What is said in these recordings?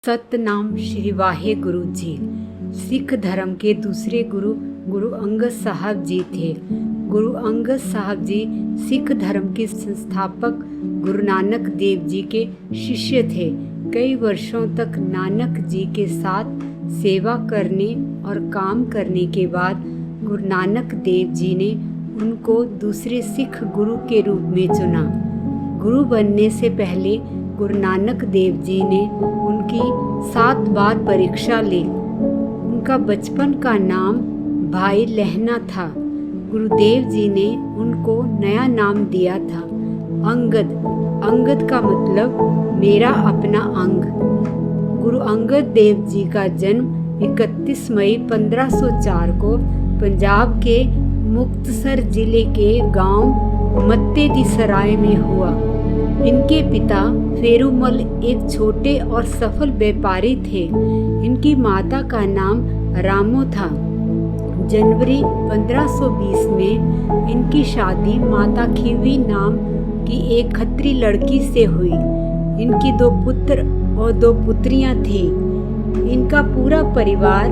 सतनाम श्री वाहेगुरु जी। सिख धर्म के दूसरे गुरु गुरु अंगद साहब जी थे। गुरु अंगद साहब जी सिख धर्म के संस्थापक गुरु नानक देव जी के शिष्य थे। कई वर्षों तक नानक जी के साथ सेवा करने और काम करने के बाद गुरु नानक देव जी ने उनको दूसरे सिख गुरु के रूप में चुना। गुरु बनने से पहले गुरु नानक देव जी ने उनकी 7 बार परीक्षा ली। उनका बचपन का नाम भाई लहना था। गुरुदेव जी ने उनको नया नाम दिया था अंगद। अंगद का मतलब मेरा अपना अंग। गुरु अंगद देव जी का जन्म 31 मई 1504 को पंजाब के मुक्तसर जिले के गांव मत्ते दी सराय में हुआ। इनके पिता फेरुमल एक छोटे और सफल व्यापारी थे। इनकी माता का नाम रामो था। जनवरी 1520 में इनकी शादी माता खीवी नाम की एक खत्री लड़की से हुई। इनकी 2 पुत्र और 2 पुत्रियां थीं। इनका पूरा परिवार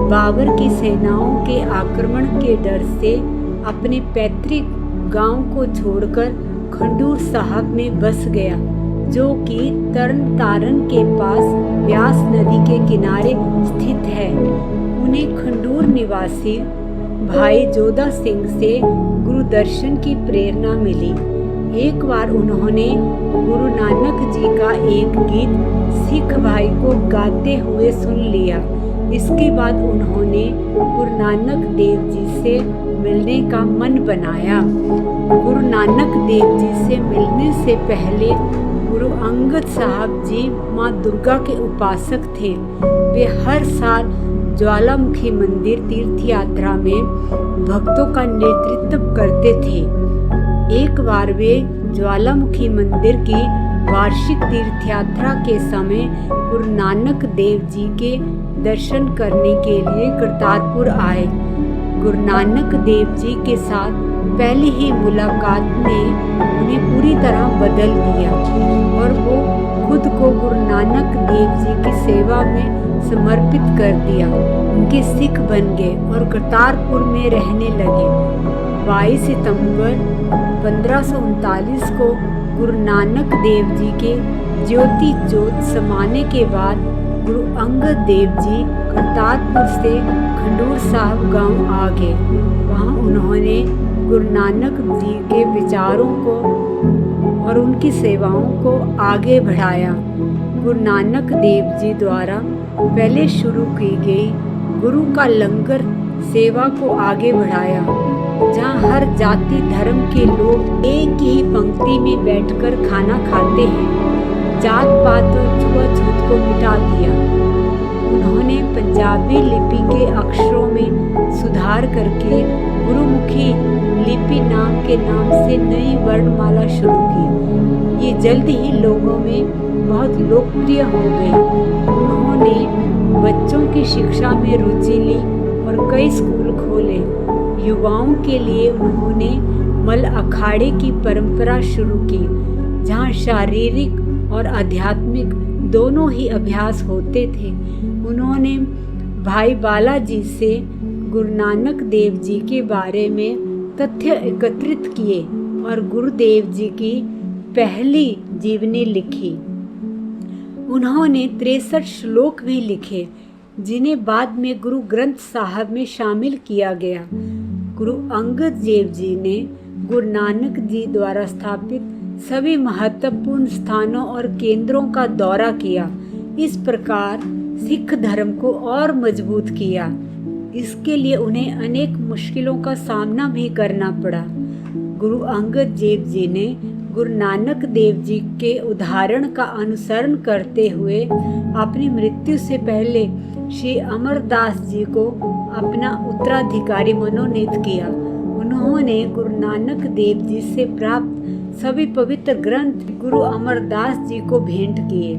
बाबर की सेनाओं के आक्रमण के डर से अपने पैतृक गांव को छोड़कर खंडूर साहब में बस गया, जो कि तरन तारण के पास व्यास नदी के किनारे स्थित है। उन्हें खंडूर निवासी भाई जोधा सिंह से गुरु दर्शन की प्रेरणा मिली। एक बार उन्होंने गुरु नानक जी का एक गीत सिख भाई को गाते हुए सुन लिया। इसके बाद उन्होंने गुरु नानक देव जी से मिलने का मन बनाया। गुरु नानक देव जी से मिलने से पहले गुरु अंगद साहब जी माँ दुर्गा के उपासक थे। वे हर साल ज्वालामुखी मंदिर तीर्थ यात्रा में भक्तों का नेतृत्व करते थे। एक बार वे ज्वालामुखी मंदिर की वार्षिक तीर्थ यात्रा के समय गुरु नानक देव जी के दर्शन करने के लिए करतारपुर आए। गुरु नानक देव जी के साथ पहली ही मुलाकात ने उन्हें पूरी तरह बदल दिया और वो खुद को गुरु नानक देव जी की सेवा में समर्पित कर दिया। उनके सिख बन गए और करतारपुर में रहने लगे। 22 सितंबर 1539 को गुरु नानक देव जी के ज्योति जोत समाने के बाद गुरु अंगद देव जी करतारपुर से खंडूर साहब गांव आ गए। वहां उन्होंने गुरु नानक जी के विचारों को और उनकी सेवाओं को आगे बढ़ाया। गुरु नानक देव जी द्वारा पहले शुरू की गई गुरु का लंगर सेवा को आगे बढ़ाया, जहां हर जाति धर्म के लोग एक ही पंक्ति में बैठकर खाना खाते हैं। जात पात और छुआछूत को मिटा दिया। उन्होंने पंजाबी लिपि के अक्षरों में सुधार करके गुरुमुखी लिपि नाम से नई वर्णमाला शुरू की। ये जल्द ही लोगों में बहुत लोकप्रिय हो गई। उन्होंने बच्चों की शिक्षा में रुचि ली और कई स्कूल खोले। युवाओं के लिए उन्होंने मल अखाड़े की परंपरा शुरू की, जहाँ शारीरिक और आध्यात्मिक दोनों ही अभ्यास होते थे। उन्होंने भाई बालाजी से गुरु नानक देव जी के बारे में तथ्य एकत्रित किए और गुरुदेव जी की पहली जीवनी लिखी। उन्होंने 63 श्लोक भी लिखे, जिन्हें बाद में गुरु ग्रंथ साहब में शामिल किया गया। गुरु अंगद देव जी ने गुरु नानक जी द्वारा स्थापित सभी महत्वपूर्ण स्थानों और केंद्रों का दौरा किया। इस प्रकार सिख धर्म को और मजबूत किया। इसके लिए उन्हें अनेक मुश्किलों का सामना भी करना पड़ा। गुरु अंगद देव जी ने गुरु नानक देव जी के उदाहरण का अनुसरण करते हुए अपनी मृत्यु से पहले श्री अमरदास जी को अपना उत्तराधिकारी मनोनीत किया। उन्होंने गुरु नानक देव जी से प्राप्त सभी पवित्र ग्रंथ गुरु अमरदास जी को भेंट किए।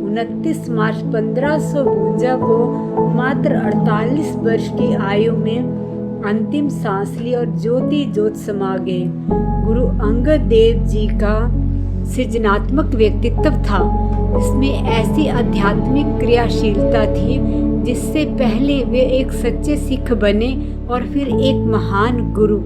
29 मार्च 1552 को मात्र 48 वर्ष की आयु में अंतिम सांस ली और ज्योति जोत समा गए। गुरु अंगद देव जी का सृजनात्मक व्यक्तित्व था, जिसमें ऐसी आध्यात्मिक क्रियाशीलता थी जिससे पहले वे एक सच्चे सिख बने और फिर एक महान गुरु।